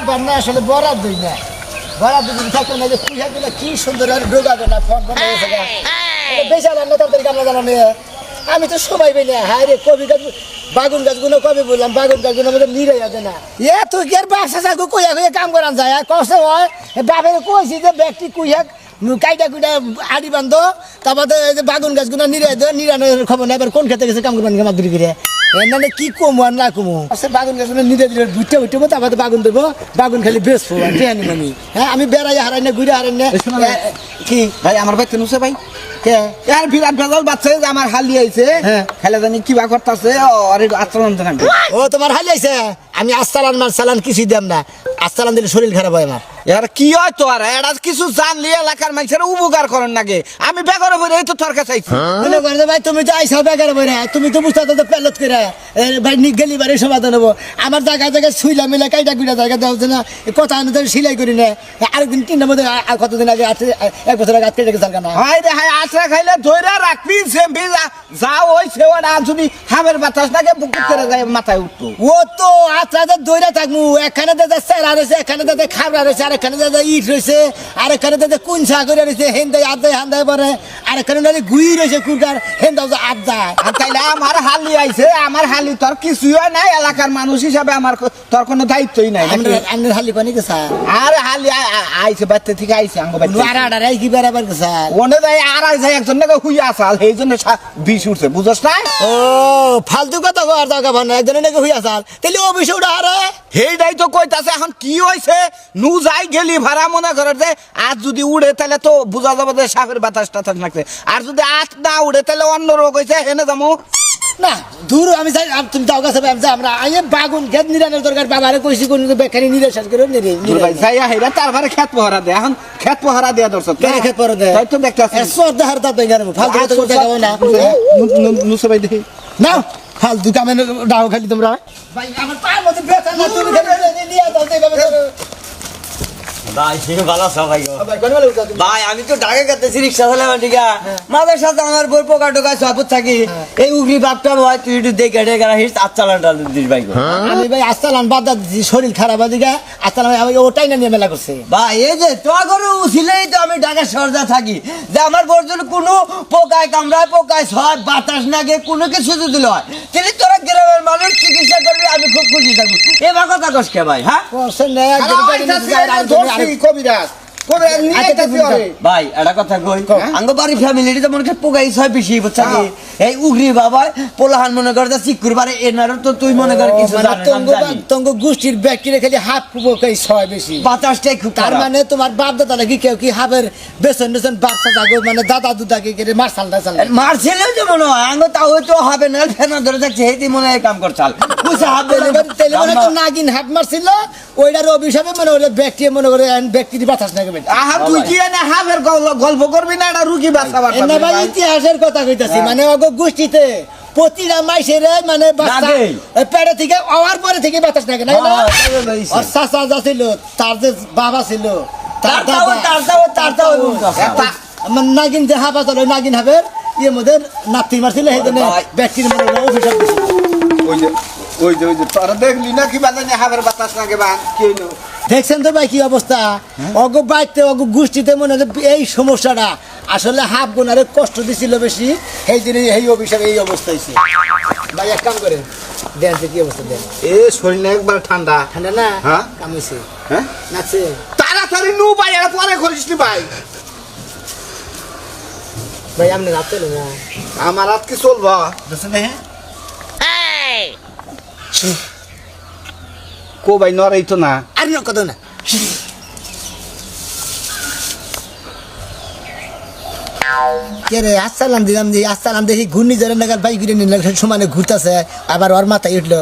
বান্না আসলে বরাদ দিই না, বরাদ দিন থাকতো না যে পুজা দিলে কি সুন্দর আর ঢোকাবে না ফোন বেশি রান্না তাড়াতাড়ি কামলা জানানো। আমি তো সময় পেই না। হায় রে কবি গাছ বাগুন গাছগুলো কবে বললাম, বাগুন গাছগুলো আমাদের নিরে যাবে না। এ তুই কি আর বাসা যাগো কইয়া কইয়া কাম করান যায় কষ্ট হয়। বাপের কইছি যে ব্যক্তি কুইয়া কাইটা কুইটা আড়ি বান্ধ, তারপরে বাগুন গাছগুলো নিরে নিরানোর খবর নেই। এবার কোন খেতে গেছে কাম করবেন মাদুরি করে মানে কি কমু আর না কমু। বাগুন গাছগুলো নিরে দিলে বুঝতে উঠবো, তারপরে বাগুন দেবো, বাগুন খালি বেচবো আনি আমি। হ্যাঁ আমি বেড়াই হারাই না, ঘুরে হারাই না। কি ভাই আমার ভাই কেনুছে ভাই কে আর বিরাট ভেজাল বাচ্চা যে আমার হালি আইছে খেলে জানি কিবা করতেছে আরে আচরণ জানা। ও তোমার হালি আইছে, আমি আস্তালান মার চালান কিছুই দেব না। আস্তালান দিলে শরীর খারাপ হয় আমার। এর কি হয় তো আর এটা কিছু জানলি এলাকার মানুষের উপকার করেন নাকি? আমি বেকার বই এই তো তরকা চাইছি। মনে করো ভাই তুমি তো আইসা বেকার বই তুমি তো বুঝতে তো পেলত করে ভাই গেলি বাড়ি সমাধান হবো। আমার জায়গা জায়গায় শুইলা মিলা কাইটা কুইটা জায়গা দেওয়া না কথা অনুযায়ী সিলাই করি না। আরেকদিন তিনটার মধ্যে কতদিন আগে এক বছর আগে আটকে রেখে না। হাই রে হাই আছরা খাইলে ধইরা রাখবি সেমবি যাও ওই সেওয়াটা যদি হামের বাতাস নাকি বুকুত করে যায় মাথায় উঠতো। ও তো আত্রাতে দইরা থাকবো, এখানে দাদা স্যারা রয়েছে, এখানে দাদা খাবরা রয়েছে, আর এখানে দাদা ইট রয়েছে, আর এখানে দাদা কুঞ্চা করে রয়েছে, হেন্দায় আদায় হান্দায় পরে, আর এখানে দাদা গুই রয়েছে কুরকার হেন্দাও আদায়। আর তাইলে আমার হালি আইছে, আমার হালি তোর কিছুই হয় নাই। এলাকার মানুষ হিসাবে আমার তোর কোনো দায়িত্বই নাই। আপনার হালি পানি কে স্যার? আর হালি আইছে বাড়তে থেকে আইছে আঙ্গ আর কি বেড়াবার কে স্যার? ওনে যাই আর যায় একজন নাকি হুইয়া আসাল সেই জন্য বিষ উঠছে বুঝছ না? ও ফালতু কথা কর দরকার ভাই না, একজনের নাকি হুইয়া আসাল তাহলে ও বিষয় উঠা আরে সেইটাই তো কইতাছে। এখন কি হয়েছে নু যাই গেলি ভাড়া মনে করে যে আজ যদি উড়ে তাহলে তো বোঝা যাবে যে সাপের বাতাস টাতাস লাগছে, আর যদি আজ না উড়ে তাহলে অন্য রোগ হয়েছে হেনে যাবো না দূর। আমি চাই তুমি যাও কাছে আমরা আইয়ে বাগুন খেত নিরানোর দরকার। বাবারে কইছি কোন বেকারি নিরাশ করে যাইয়া হেরা তারপরে খেত পহরা দে। এখন খেত পহরা দেয়া দর্শক খেত পহরা দে তাই তো দেখতাছি শ্রদ্ধা হার তাতে ফালতু কথা করতে যাবো না। নুসে ভাই দেখি না ফালতু কামে ডাও খালি তোমরা। ভাই আমার পায়ের মধ্যে ব্যথা না, তুমি নিয়ে যাও এইভাবে ভাই ভালো আছো ভাই? ভাই আমি তো ঢাকা কাটতেছি রিক্সা চালাম ঠিক আছে, মাঝে সাথে আমার বই পোকা টোকা সব থাকি। এই উগরি বাপটা ভাই তুই একটু দেখে ঢেকে রাখিস আচ্ছালান দিস ভাই। আমি ভাই আস্তালান বাদ দিচ্ছি, শরীর খারাপ দিকে আস্তালান আমি ওটাই না নিয়ে মেলা করছে। ভাই এই যে তোমার ঘরে উছিলেই তো আমি ঢাকা শহরে থাকি, যে আমার বর্জন কোনো পোকায় কামড়ায় পোকায় ছয় বাতাস নাগে কোনো কিছু যদি হয় তাহলে তোরা গ্রামের মানুষ চিকিৎসা করবি, আমি খুব খুশি থাকবো। এবার কথা কস কে ভাই? হ্যাঁ কবিরাজ ভাই একটা কথা কই, আঙ্গ বাড়ি ফ্যামিলি তো মনে পোকাই ছয় বেশি বুঝছা কি? এই উগরি বাবা পোলাহান মনে করে চিকুর বারে এনারও তো তুই মনে করে কিছু তঙ্গ গোষ্ঠীর ব্যক্তিরা খালি হাফ পোকাই ছয় বেশি বাতাসটাই খুব। তার মানে তোমার বাপ দাদা নাকি কেউ কি হাফের বেসন বেসন বাচ্চা থাকো মানে দাদা দুদাকে কেটে মারসাল টাসাল মারছেলেও যে মনে হয় আঙ্গ তাও তো হবে না ফেনা ধরে যাচ্ছে হেঁটে মনে হয় কাম করছাল বুঝছে হাত তেলে মনে তো নাগিন হাত মারছিল ওইটার অভিশাপে মনে হলে ব্যক্তি মনে করে ব্যক্তির বাতাস নাকি আহা তুই কি না হাফের গল্প করবি না এটা রুগী বাচ্চা বাচ্চা না ভাই ইতিহাসের কথা কইতাছি মানে অগ গোষ্ঠীতে প্রতিটা মাইসের মানে বাচ্চা পেটে থেকে আওয়ার পরে থেকে বাতাস নাকি না আর চাচা যা ছিল তার যে বাবা ছিল তার দাদা নাগিন যে হাবা চলে নাগিন হাবের ইয়ে মধ্যে নাতি মারছিল সেই জন্য ব্যক্তির মনে অভিশাপ দিছিল। ওই যে তোরা দেখলি না কি বাজানে হাবের বাতাস নাকি বা কি হইলো দেখছেন তো ভাই কি অবস্থা? অগ বাইতে অগ গোষ্ঠীতে মনে হচ্ছে এই সমস্যাটা আসলে হাফ গুণারে কষ্ট দিছিল বেশি, সেই দিনে এই অভিশাপ এই অবস্থা হয়েছে। ভাই এক কাম করেন দেন কি অবস্থা দেন। এ শরীর একবার ঠান্ডা ঠান্ডা না? হ্যাঁ কামিছে হ্যাঁ নাচে তাড়াতাড়ি নু ভাই আর পরে করিস নি ভাই। ভাই আপনি রাত চলে না আমার রাত কি চলবা বুঝছেন হ্যাঁ কো ভাই নরাই তো না আর কত না কে রে আসসালাম দিলাম দি আসসালাম দেখি ঘূর্ণিঝড়ের নাগাল বাইক ঘুরে নিল সমানে ঘুরতেছে আবার ওর মাথায় উঠলো।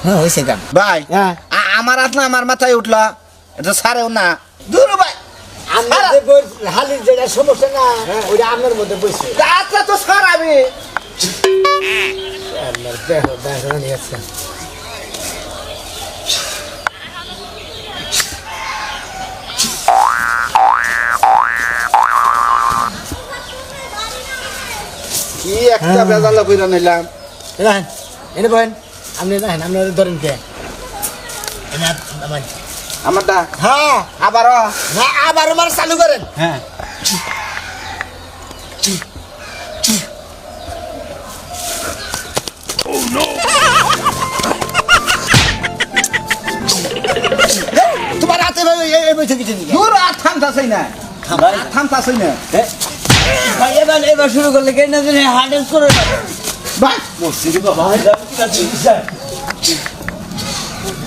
হ্যাঁ হয়েছে গান ভাই হ্যাঁ আমার হাত না আমার মাথায় উঠলো এটা সারেও না দূর ভাই হালির যেটা সমস্যা না ওইটা আপনার মধ্যে বসে রাতটা তো সারাবে দেখো দেখো নিয়ে আসছে কি একটা বেজাল কইরা নিলাম এনে বলেন আপনি না আপনি ধরেন কে আমারটা হ্যাঁ আবারও না আবার আমার চালু করেন হ্যাঁ তোমার হাতে এই বসে কিছু নিয়ে দূর আর থামতাছই না থামতাছই না ভাই এবার শুরু করলে কেন জানি হার্ডেল করে বাহ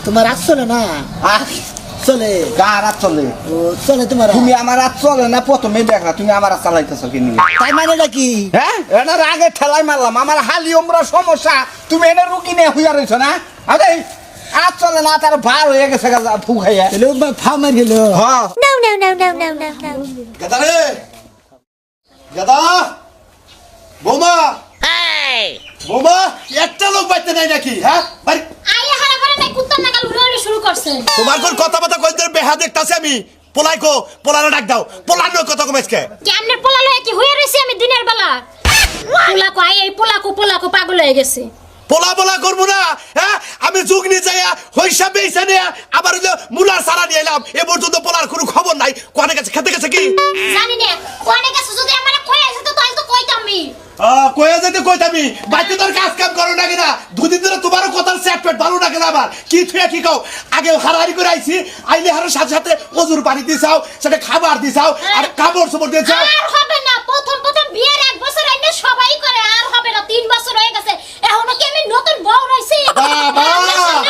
তোমার হাত চলে না আহ চলে গার হাত চলে ও চলে তোমার তুমি আমার হাত চলে না প্রথমে দেখলা তুমি আমার হাত চালাইতেছো কি নিয়ে তাই মানেটা কি হ্যাঁ এটার আগে ঠেলাই মারলাম আমার হালি ওমরা সমস্যা তুমি এনে রুগী নিয়ে হইয়া রয়েছো না আরে হাত চলে না তার ভার হয়ে গেছে ফু খাইয়া লোক ফাও মার গেল হ্যাঁ No, no, no, no, no, no, no. গেদা রে গেদা বৌমা বৌমা একটা লোক বাইতে নাই নাকি হ্যাঁ বাড়ি আইয়া হারা করে নাই কুত্তার নাগাল উড়ে শুরু করছে তোমার কোন কথা কথা কইতে বেহা দেখতাছি আমি পোলাইকো পোলানো ডাক দাও পোলানো কথা কমেছকে কেমনে পোলা লয়ে কি হয়ে রইছে আমি দিনের বেলা পোলাকো আই এই পোলাকো পাগল হয়ে গেছে পোলা পোলা করবো না হ্যাঁ আমি যুগ নিয়ে যাইয়া হইসা বেইসা নিয়ে আবার হইলো মুলার সারা নিয়ে এলাম এ পর্যন্ত পোলার কোনো খবর নাই কোনে গেছে খেতে গেছে কি জানি না কোনে গেছে যদি আমারে কই আছে তো তাই তো কইতাম আমি কয়ে যেতে কইতামি বাইতে তোর কাজ কাম করো না কিনা দুদিন ধরে তোমারও কথার সেট পেট ভালো না কিনা আবার কি থুয়া কি কও আগে হারাহারি করে আইছি আইলে হারার সাথে সাথে অজুর পানি দিছাও সেটা খাবার দিছাও আর কাপড় চোপড় দিছাও আর হবে না প্রথম বিয়ের 1 বছর আইনে সবাই করে আর হবে না 3 বছর হয়ে গেছে এখনো কি আমি নতুন বউ রইছি বাবা!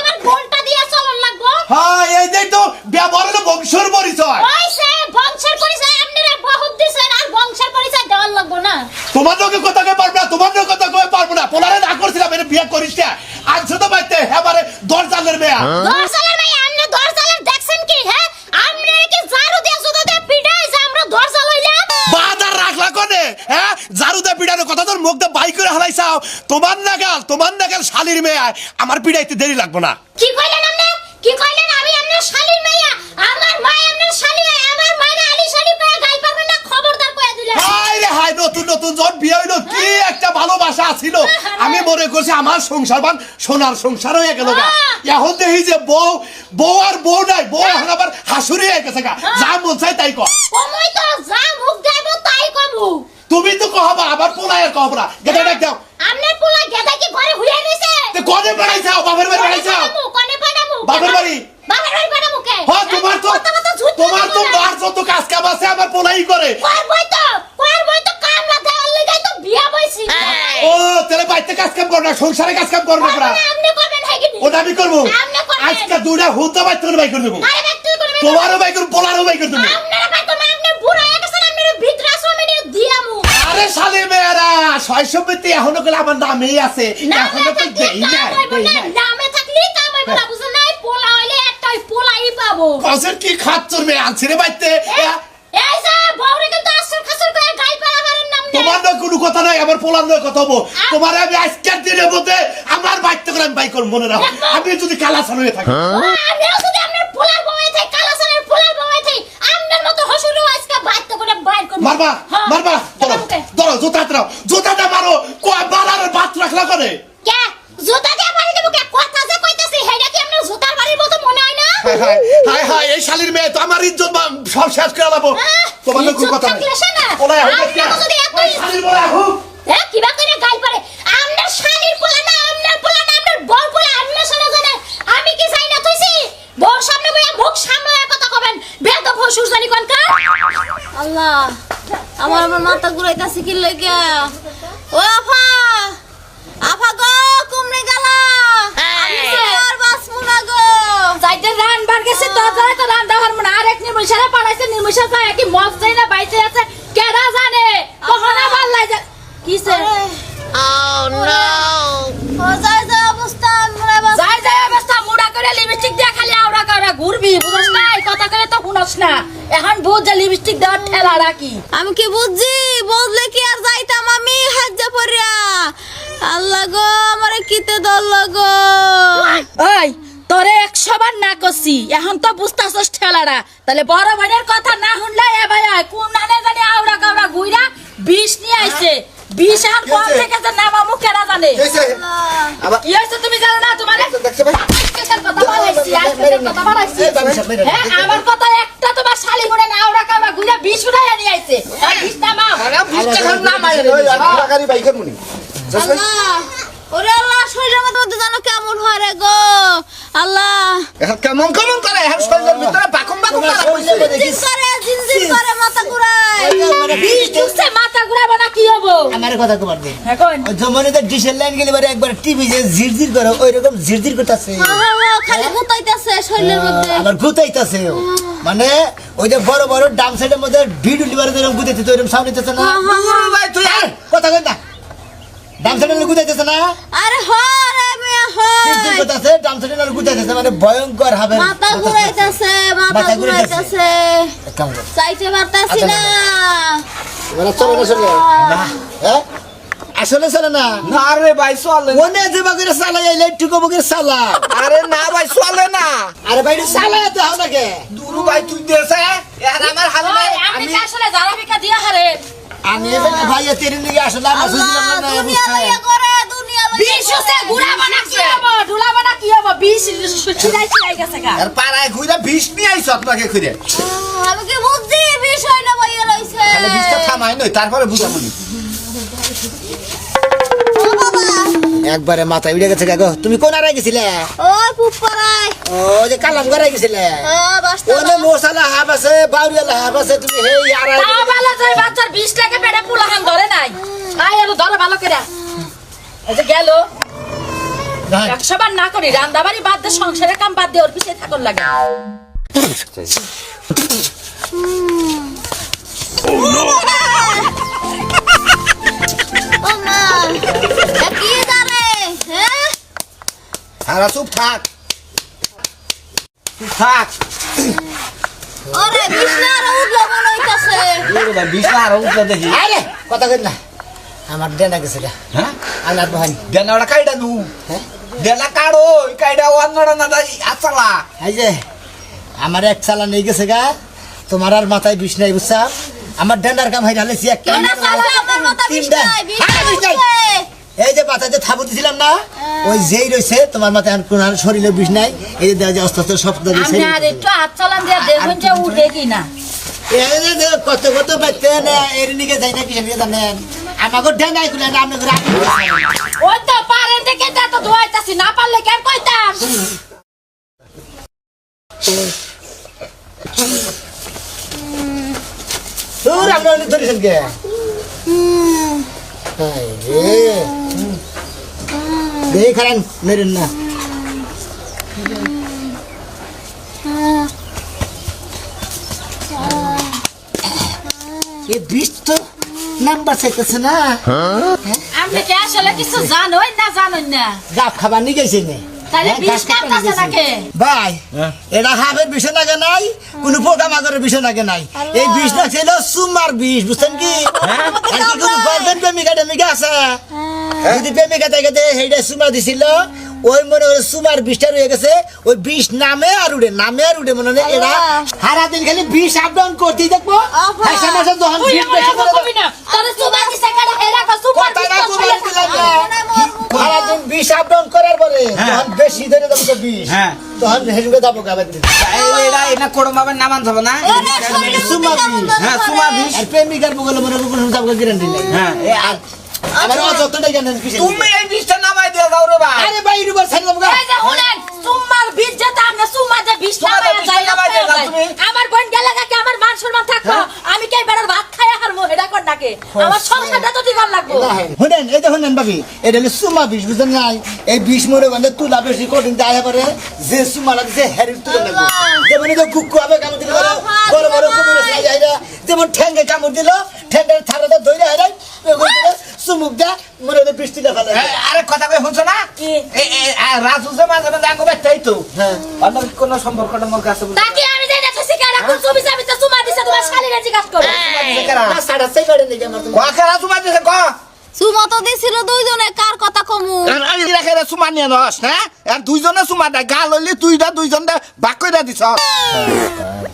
আমার ঘন্টা দিয়া চলন লাগবো হ্যাঁ এই দেখ তো ব্যবহার হলো বংশের পরিচয় ওইসে বংশের পরিচয় আপনারা বহুত দিছেন আর বংশের পরিচয় দেওয়ার লাগবো না তোমার লোকে কথা কয়ে পারবো না তোমার লোক কথা কয়ে পারবো না পোলারে না করছিলাম এটা বিয়ে করিস না আনছো তো বাইতে এবারে দরজালের মেয়া দরজালের ভাই আপনি দরজালের দেখছেন কি হ্যাঁ আমরা কি ঝাড়ু দিয়ে জুতো দিয়ে পিটাই যে আমরা দরজা লইলাম বাদার রাখলা কোনে হ্যাঁ জারুদা পিড়ানোর কথা তোর মুখ দিয়ে বাই করে হালাইছাও তোমার নাগাল শালির মেয়া আমার পিড়াইতে দেরি লাগবো না কি কইলেন আপনি কি কইলেন আমি আপনার শালীর মাইয়া আমার মা আপনার শালী আমার মায়ের আলী শালী কয়ে গাই পারবেন না খবরদার কয়ে দিলেন হায় রে হায় নতুন জন বিয়ে হইলো কি একটা ভালোবাসা ছিল আমি মনে করছি আমার সংসার বান সোনার সংসার হয়ে গেল গা এখন দেখি যে বউ আর বউ নাই বউ এখন আবার হাসুরি হয়ে গেছে গা যা মন চাই তাই কর কমই তো যা মুখ দেব তাই কমু তুমি তো কহবা আবার পোলায় কহবা গেদা ডাক দাও আপনার পোলা গেদা কি ঘরে হুইয়া রইছে তে কনে বাড়াইছাও বাপের বাড়ি বাড়াইছাও কোনে পাঠামু বাপের বাড়ি পাঠামু কে হ্যাঁ তোমার তো মার যত কাজ কাম আছে আমার পোলাই করে কই তো কাম লাগাই লাগাই তো বিয়া বইছি ও তাহলে বাইতে কাজ কাম করো না সংসারে কাজ কাম করবে না আপনি করবেন হয় কি ওটা আমি করবো আপনি করবেন। আজকে দুটা হুদা বাইতে বাই করে দেবো আরে ভাই তুই করবেন তোমারও বাই করবো পোলারও বাই করে দেবো আপনারা ভাই তো আপনি বুড়া হয়ে গেছেন আপনার ভিতর আশ্রমে দিয়ামু আরে শালি মেয়েরা শৈশবীতে এখনো গেলে আমার নামেই আছে এখনো তো দেই নাই নামে থাকলে কাম হইব না বুঝছেন না পোলা হইলে একটাই পোলাই পাবো কসের কি খাচ্ছর মেয়ে আনছি রে বাইতে এই যে বউরে কিন্তু আসর খাসর করে গাই পারাবারের নাম নেই তোমার না কোনো কথা নাই আমার পোলার নয় কথা হবো তোমার আমি আজকের দিনের মধ্যে আমার বাইতে করে আমি বাই করবো মনে রাখো আমি যদি কালাসান হয়ে থাকি আমিও যদি আপনার পোলার বউয়ে থাই কালাসানের পোলার বউয়ে থাই আপনার মতো হসুরও আজকে বাইত করে বাইর করব মারবা ধরো জুতাটা মারো বালার ভাত রাখলা করে কে জুতা দিয়ে বাড়ি দেব কে কথা যে কইতাছি হেডা কি আপনার জুতার বাড়ির মতো মনে হয় না হায় এই শালির মেয়ে তো আমার ইজ্জত সব শেষ করে লাবো তোমার লোক কথা নাই ওলাই হোক আপনার যদি এত শালির বলা হোক কিবা করে গাই পারে আপনার শালীর পোলা না আপনার বউ পোলা আপনার শোনা জানে আমি কি চাই না তুইছি বউর সামনে বইয়া মুখ সামনে কথা কবেন বেদব হসুর জানি কোন কা আল্লাহ আমার মাথা ঘুরাইতাছে কি লাগা ও আফা গো কুমড়ে গেলা আমি আর বাসমু না গো যাইতে রান বার গেছে তো যাই তো রান দাবার মনে আর এক নির্মশালা পাড়াইছে নির্মশালা যায় কি মগ যায় না বাইতে আছে কেডা জানে কখনো ভাল লাগে কিসে ও যা অবস্থা আমরা বাস যাই অবস্থা মুড়া করে লিপস্টিক দিয়ে খালি আওড়া করে ঘুরবি বুঝছ না এই কথা করে তো শুনছ না এখন বুঝ যে লিপস্টিক দেওয়ার ঠেলা রাখি আমি কি বুঝছি বুঝলে কি আর যাইতাম আমি হাজ্জা পড়িয়া আল্লাহ গো আমারে কিতে দল গো ওই তোরে 100 বার না করছি এখন তো বুঝতাছস ঠেলাটা তাহলে বড় ভাইয়ের কথা না শুনলে এ ভাই কোন নানে জানি আওড়া কাওড়া ঘুইরা বিষ নিয়ে আইছে বিষ এখন কোন থেকে যে নামামু কেনা জানে জানে আবার কি হয়েছে তুমি জানো না তোমার দেখছো ভাই আজকের কথা বাড়াইছি আজকের কথা বাড়াইছি এই বাবু সাহেব, মেরে না। হ্যাঁ আমার কথা একটা তোমার শালি গুনে না ওরা কামা গুইরা 20 উড়াইয়া নিয়ে আইছে আর 20 নামাও আরে 20 টাকা না মাইরে ওই টাকারই বাইকের মুনি আল্লাহ ওরে আল্লাহ শরীরের মধ্যে জানো কেমন হয় রে গো আল্লাহ এখন কেমন কেমন করে এখন শরীরের ভিতরে বাকুম বাকুম করা কইছে জিনজিন করে মাথা ঘুরায় বিষ ঢুকছে মাথা ঘুরাবো না কি হবো আমার কথা কবার দে এখন ওই জমানে ডিশের লাইন গেলে পরে একবার টিভি যে ঝিরঝির করে ওই রকম ঝিরঝির করতেছে খালি গুতাইতেছে শরীরের মধ্যে আবার গুতাইতেছে মানে ওই যে বড় বড় ডাম সাইডের মধ্যে ভিডিও লিভারে যেরকম গুতাইতে তো এরকম সামনে দিতেছে না বুড়ো ভাই তুই আর কথা কই না ডাম সাইডের গুতাইতেছে না আরে হরে মেয়া ঝিরঝির হয় করতেছে ডাম সাইডের গুতাইতেছে মানে ভয়ঙ্কর হবে মাথা ঘুরাইতেছে মাথা মাথা ঘুরাইতেছে। ঘুরাইতেছে কেমন করে? চাইতে পারতাছি না মানে চলে না চলে হ্যাঁ আসলে চলে না না রে ভাই চলে না। মনে যে বাগের চালাই আইলে টুকো বাগের চালা আরে না ভাই চলে না আরে ভাই চালাই তো হাও নাকি দুরু ভাই তুই দেছে এখন আমার হাল নাই আপনি কি আসলে জারা বিকা দিয়া হারে আমি এখানে ভাই তেরি নিয়ে আসলে আমার বুঝলাম না দুনিয়া লইয়া করে দুনিয়া লইয়া বিষ হচ্ছে ঘুরাবো না কি হবো ঢুলাবো না কি হবো বিষ ছিলাই ছিলাই গেছে গা আর পাড়ায় ঘুরে বিষ নিয়ে আইছ আপনাকে ঘুরে আমি কি বুঝছি বিষয় না বইয়া লইছে তাহলে বিষটা থামাই নই তারপরে বুঝাবনি ও বাবা একবারে মাথা উড়ে গেছে গো তুমি কোন আড়াই গেছিলে ওই পুপারাই ও যে কালাম করাই গেছিলে বাস্তা ওনে মশলা হাব আছে বাউরিয়ালা হাব আছে তুমি হেই আড়াই তা ভালো যায় বাচ্চার 20 টাকা পেটে পুলাহান ধরে নাই আয় আর ধরে ভালো করে এই যে গেল 100 বার না করি রান্দাবাড়ি বাদ দে সংসারের কাম বাদ দে ওর পিছে থাকুন লাগে ও মা কি জানে হ্যাঁ সারা চুপ থাক চুপ থাক ওরে বিষ্ণার উঠলো মনে হইতাছে দুরু ভাই বিষ আর উঠলে দেখি আরে কথা কই না আমার ডেনা গেছে গা হ্যাঁ আনার বহান দেনা ওটা কাইডা নু হ্যাঁ দেনা কাড়ো কাইডা ওয়ান্নড়া না দাই আছালা এই যে আমার এক চালা নিয়ে গেছে গা তোমার আর মাথায় বিষ নাই বুঝছা আমার ডেন্ডার কাম হাই ঢালেছি একটা কেন সালা আপনার মাথা তিনটা। বিষ আরে বিষ নাই। নাই এই যে মাথায় যে থাবু দিছিলাম না ওই যেই রয়েছে তোমার মাথায় এখন কোন শরীরে বিষ নাই এই যে দেখা যায় অস্ত অস্ত সব আমি আর একটু হাত চালান দিয়ে দেখুন যে উঠে কি না এই যে কত কত বাইতে না এর নিকে যাই না কি জানেন আমাকে ডেনাই গুলা না আপনি রাখি ওই তো পারেন দেখে তো ধোয়াইতাছি না পারলে কেন কইতাম তোর আপনি অনেক ধরেছেন কে হাই রে দেই খারান মেরেন না এই বিষ তো নাম্বার চাইতেছে না আপনি কি আসলে কিছু জানোই না জানোই না গাপ খাবার নিয়ে গেছে নে তাহলে হ্যাঁ, বিষ গাছ কাটতে কাটতাছে নিয়ে গেছে। নাকি ভাই এটা হাফের বিষয় নাগে নাই কোনো পোকা মাকড়ের বিষয় নাগে নাই এই বিষ না ছিল সুমার বিষ বুঝছেন কি আর কি কোনো গর্বেন প্রেমিকা টেমিকা আছে যদি প্রেমিকা থেকে সেইটা সুমা দিছিল ওই মনে করে সুমার বিষটা রয়ে গেছে ওই বিষ নামে আর উড়ে মনে হয় এরা সারাদিন খালি বিষ আপ ডাউন করতেই দেখবো হাসা মাসা যখন তুই বিষ আমার বেশি এমন করে কবি না তোর সুবা দিছে কাটা হেরা কো সুপার কথাটা তোমার দিলাম না। সারাদিন বিষ আপ ডাউন করার পরে যখন বেশি ধরে দেবো তো বিষ হ্যাঁ। তখন হেসবে যাবো গাবের দিন এটা এটা কোড়ম ভাবে নামান যাবে না সুমা বিষ হ্যাঁ সুমা বিষ আর প্রেমিকার বগলে মনে কোনো যাবো গ্যারান্টি নেই হ্যাঁ আর আমার অযত্নটা জানেন কিসের তুমি এই বিষটা নামাই দিয়ে যাও রে ভাই আরে ভাই রুবার ছেড়ে দেবো এই যে শুনেন সুমার বীজ যেটা আমরা সুমা যে বীজ সুমা যে বীজ নামায় দিয়ে যাও তুমি। আমার বোন গেলে কি আমার মান সম্মান থাকবো আমি কি বেড়ার ভাত খাই আর মোহেডা কর নাকে আমার সংসারটা তো ঠিক লাগবো শুনেন এই যে শুনেন ভাবি এটা হলো সুমা বিষ বুঝলেন নাই এই বিষ মনে গন্ধে তুলা বেশি কঠিন যায় পারে যে সুমা লাগছে হেরির তুলে লাগবে যেমন এই যে কুকু হবে কামড় দিলে বড় বড় কুকুরে খাই যায় না যেমন ঠ্যাঙ্গে কামড় দিল ঠ্যাঙ্গের থারাটা ধরে হারাই সুমুক দা মনে হয় বৃষ্টি দেখা লাগে আরে কথা কই শুনছ না কি? রাজু যে মাঝে মাঝে আঙ্গো ব্যথাই তো হ্যাঁ অন্য কোনো সম্পর্কটা মোর কাছে বুঝতে তাকে আমি যাই না তো শিকার এখন ছবি ছবি তো সুমা দিছে তোমার শালীরা জিজ্ঞাসা করো না সাড়া সেই বাড়ি নেই আমার তুমি কাকে রাজু মাঝে ক সুমত দিছিল দুইজনে কার কথা কমু আমি রাখে সুমা নিয়ে নস না আর দুইজনে সুমা দেয় গা লইলি তুই দা দুইজন দা বাক কইরা দিছ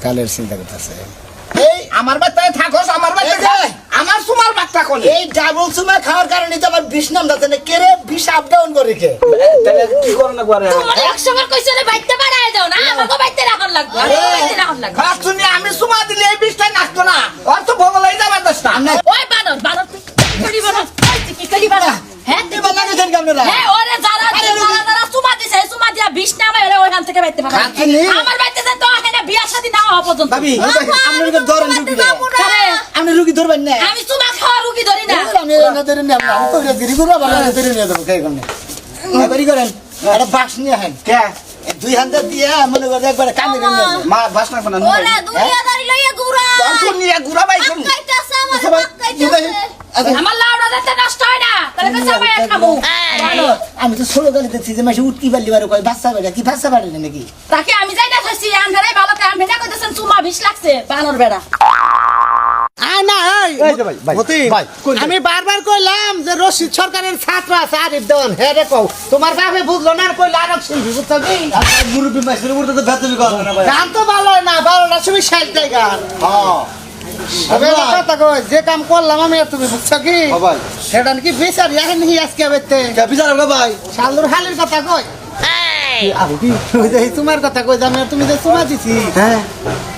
কালের চিন্তা করতেছে এই আমার বাচ্চায় থাকোস আমার বাচ্চা আমার সুমার বাচ্চা কোন এই ডাবল সুমা খাওয়ার কারণে তো আমার বিষ নাম যাচ্ছে না কে রে বিষ আপ ডাউন করে কে তাহলে কি করো না করে তোমার একশোবার কইছো রে বাইতে বাড়ায় দাও না আমাকে বাইতে রাখন লাগবে বাইতে রাখন লাগবে খারাপ শুনি আমি সুমা দিলে এই বিষটা নাচতো না ওর তো ভগলাই যাবার দোষ না ওই বানর বানর তুই করি বানর তুই কি করি বানর হ্যাঁ কি বলা গেছেন কি আপনারা হ্যাঁ ওরে যারা সুমা দিছে সুমা দিয়া বিষ না আমার ওইখান থেকে বাইতে পারে খাচ্ছিনি? আমার বাইতে তো এখানে বিয়া শাদী না হওয়া পর্যন্ত ভাবি আপনি কি ধরেন রুগী আরে, আপনি রুগী ধরবেন না আমি সুমা খাওয়া রুগী ধরি না আমি না ধরে নিয়ে আমি কইরা দিরি গুরু ভালো না ধরে নিয়ে দেবো কে কোনে এবারই করেন একটা বাস নিয়ে আহেন কে দুই হাত দিয়ে মনে করে একবারে কানে নিয়ে যাবেন মা বাস না কোন ওরে দুনিয়াদারি লইয়া ঘুরা কোন নিয়ে ঘুরা বাই কোন আটকাইতাছে আমার আটকাইতাছে আমার লাউডা যাতে নষ্ট হয় না তাহলে তো সবাই খাবো বানর আমি তো ছোট গালি দেখছি যে মাসে উঠকি পারলি বারে কয় বাচ্চা বেড়া কি বাচ্চা বাড়ি নাকি তাকে আমি যাই না খাচ্ছি আন্ধারাই ভালো করে আমি না কইতেছেন সুমা বিষ লাগছে বানর বেড়া আমি বারবার কইলাম যে রশিদ সরকারের ছাত্র আছে আরিফ দেওয়ান হ্যাঁ রে কও তোমার বাপে বুঝলো না আর কইলা আরব শিল্পী বুঝছো কি মুরব্বী মাসের উপর তো বেতন করে না ভাই গান তো ভালো না ভালো না তুমি ষাট গান কথা কই যে কাম করলাম আমি আর তুমি বুঝছো কি ভাই সেটা নাকি বিচার এখন হি আজকে বেতে বিচার হবে ভাই শালুর হালির কথা কই আবু কি ওই যে তোমার কথা কই আমি আর তুমি যে চুমা দিছি হ্যাঁ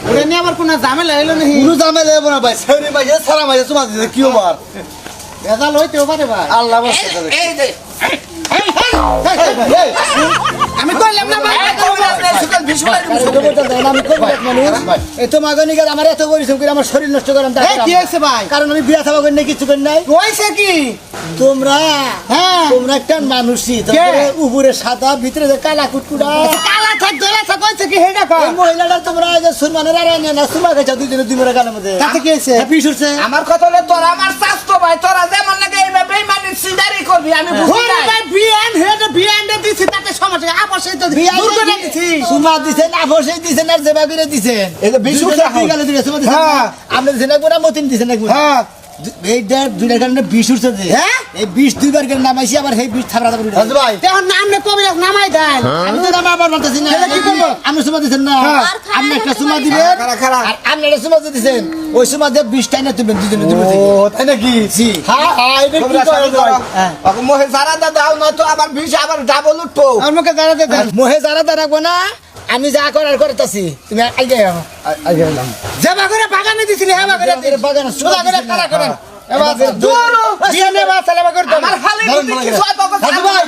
ওটা নিয়ে আমার কোনো ঝামেলা হইলো নাকি কোনো ঝামেলা হবে না ভাই সেরি ভাই সারা ভাই তোমার দিতে কি হবার ভেজাল হইতেও পারে ভাই আল্লাহ বাঁচাতে এই যে আমি কইলাম না ভাই এই তো মাগনিকার আমার এত পরিশ্রম করে আমার শরীর নষ্ট করাম কি হয়েছে ভাই কারণ আমি বিয়া থাকা করি না কিছু করি নাই হয়েছে কি তোমরা হ্যাঁ তোমরা একটা মানুষই উপরে সাদা ভিতরে যে কালা কুটকুড়া কালা থাক দলা থাক হয়েছে কি হেডা কর মহিলাটা তোমরা যে সুরমানের আর না সুমা গেছে দুইজনে দুই মরে গালের মধ্যে তাতে কি হয়েছে বিষ উঠছে আমার কথা হলো তোরা আমার স্বাস্থ্য ভাই তোরা যেমন নাকি এইভাবে বেইমানি সিদারি করবি আমি বুঝি না বিয়ান হেড বিয়ান দিছি তাতে সমস্যা আপসে তো দূর করে দিছি সুমা দিছেন আপসে দিছেন আর জেবা করে দিছেন এই যে বিষ উঠছে দুই গালে দিছে সুমা দিছেন আপনি দিছেন একবার মতিন দিছেন একবার হ্যাঁ এইটা দুইটার কারণে বিষ উঠছে যে হ্যাঁ এই বিষ দুইবার করে নামাইছি আবার সেই বিষ থাবড়া থাবড়ি রাজু ভাই তখন নামনে কবি নামাই দেন আমি তো নামা আবার বলতেছি না কি করব আপনি সুমা দিছেন না আপনি একটা সুমা দিবেন আর আপনি একটা সুমা দিছেন ওই সুমা দিয়ে বিষ টাইনা তুলবেন দুজনে দুটো থেকে ও তাই নাকি জি হ্যাঁ হ্যাঁ এটা কি করে মোহে সারা দাও না তো আবার বিষ আবার ডাবল উঠবো আমার মুখে দাঁড়াতে দেন মোহে দাঁড়াতে রাখবো না আমি যা করার করতেছি তুমি আগে যাবা করে বাগানে দিছিলি হ্যাঁ বাগানে বাগানে সোজা করে খাড়া করেন এবার দূর দিয়ে নেবা সালামা করে দাও আমার খালি কিছু তো রাজু ভাই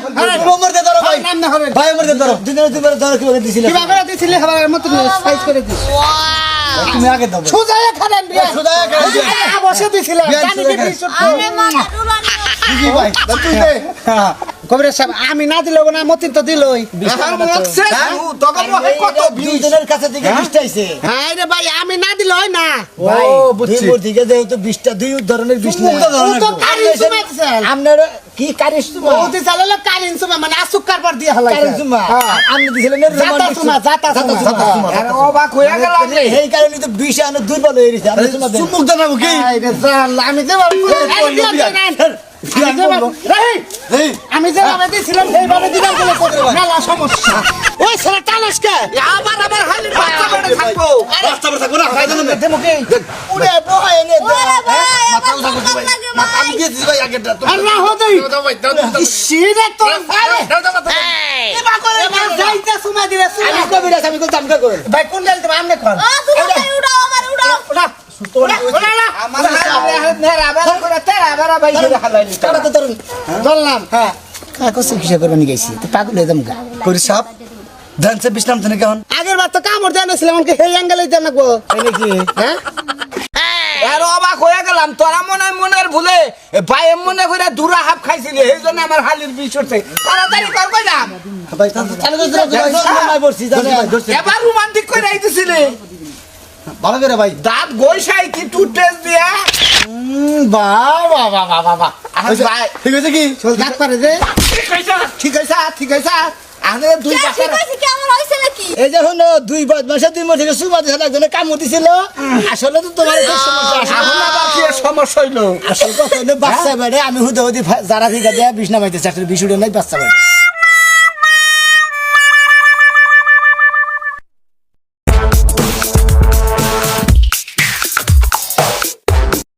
ওমর দে ধরো ভাই নাম না হবে ভাই ওমর দে ধরো দুজনে দুবার ধরে কি করে দিছিলি কি বাগানে দিছিলি হবার মত সাইজ করে দিছ তুমি আগে দাও সোজা খাড়ান দিয়া সোজা খাড়ান দিয়া। বসে দিছিলাম জানি কি বিশুদ্ধ আরে মাথা ডুলানি জি ভাই তুই দে কবির সাহেব আমি না দিলেও না মতিন তো দিলই আমার মুখ শেষ তোকে মোহে কত বিষ দুইজনের কাছে থেকে বিশটা আইছে হ্যাঁ রে ভাই আমি না দিলে হয় না ভাই বুঝছি থেকে যেহেতু বিশটা দুই ধরনের বিশ দুই ধরনের তো কারিন সুমা দিছেন আপনার কি কারিন সুমা ও দিছাল হলো কারিন সুমা মানে আসুকার পর দিয়ে হলাই কারিন সুমা আপনি দিছিলেন জাতা সুমা জাতা সুমা আর অবাক হয়ে গেলাম রে এই কারণে তো বিশ আনো দুর্বল হয়ে গেছে আপনি সুমা দেন চুমুক দাও কি আমি যে আমি যে ভাবে দিছিলাম সেইভাবে দিলাম বলে মেলা সমস্যা ওই ছেলে টানস কে আবার হালি বাচ্চা করে থাকবো রাস্তা পর থাকো না খাই দাও না দেমকে উড়ে বহায় এনে দে ওরে ভাই আমার কম লাগে ভাই আমি দিয়েছি ভাই আগেটা আর না হতেই শিরে তোর ফারে এবা করে এবার যাইতে সুমা দিবে আমি কবিরাজ আমি কইতাম কা করে ভাই কোন ডাল তুমি আমনে কোন ও তুমি উড়াও আমার উড়াও আমার আবার করে তেরা আবার ভাই করে হালাইলি কাটা তো ধরুন ধরলাম হ্যাঁ কাকসে কিসে করে নিয়ে গেছি তো পাগল হয়ে যাম গা করি সাপ ধানসে বিশ্রাম থেকে কেমন আগের বার তো কামড় দেন ছিলাম আমাকে হেই অ্যাঙ্গেলে দেন নাকবো তাই নাকি হ্যাঁ আর অবাক হয়ে গেলাম তোরা মনের ভুলে ভাই মনে করে দুরা হাফ খাইছিলি এই জন্য আমার হালির বিষ উঠছে তাড়াতাড়ি কর কইলাম ভাই তাহলে তো নাই বলছি জানেন এবার রোমান্টিক করে আইতেছিলি ভালো করে ভাই দাঁত গোইসাই কি টুথপেস্ট দিয়া বাহ বাহ বাহ বাহ বাহ ভাই ঠিক আছে কি দাঁত পারে যে ঠিক আছে আরে দুই ঠিক পাশের আছে কি আমার হইছে নাকি এই যে হলো দুই বদমাসে দুই মাস থেকে সুমা দিছিল একজনে কামড় দিছিল আসলে তো তোমার একটু সমস্যা আছে এখন আবার কি সমস্যা হইলো আসল কথা হলো বাচ্চা বেড়ে আমি হুদে হুদি যারা ঠিক আছে বিষ নামাইতে চাকরির বিষ উঠে নাই বাচ্চা বেড়ে